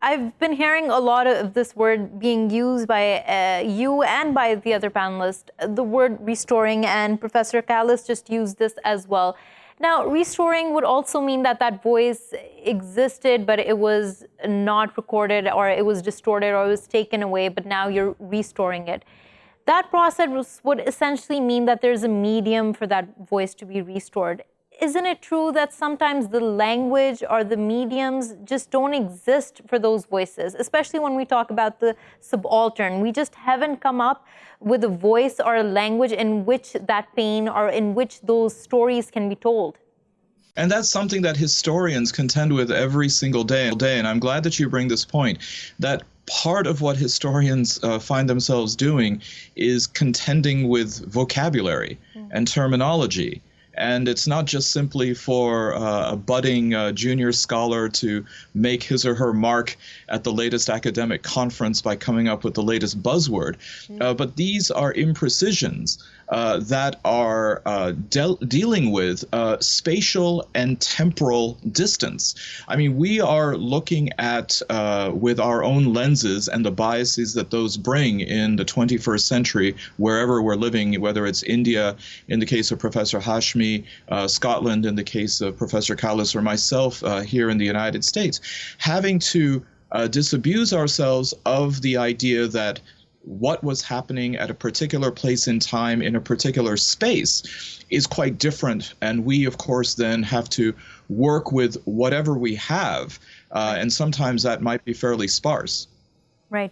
I've been hearing a lot of this word being used by you and by the other panelists, the word restoring, and Professor Callis just used this as well. Now, restoring would also mean that that voice existed, but it was not recorded, or it was distorted, or it was taken away, but now you're restoring it. That process would essentially mean that there's a medium for that voice to be restored. Isn't it true that sometimes the language or the mediums just don't exist for those voices, especially when we talk about the subaltern? We just haven't come up with a voice or a language in which that pain or in which those stories can be told. And that's something that historians contend with every single day. And I'm glad that you bring this point, that part of what historians find themselves doing is contending with vocabulary and terminology. And it's not just simply for a budding junior scholar to make his or her mark at the latest academic conference by coming up with the latest buzzword. But these are imprecisions that are dealing with spatial and temporal distance. I mean, we are looking at, with our own lenses and the biases that those bring in the 21st century, wherever we're living, whether it's India in the case of Professor Hashmi, Scotland in the case of Professor Callis, or myself here in the United States, having to disabuse ourselves of the idea that what was happening at a particular place in time in a particular space is quite different. And we, of course, then have to work with whatever we have. And sometimes that might be fairly sparse. Right.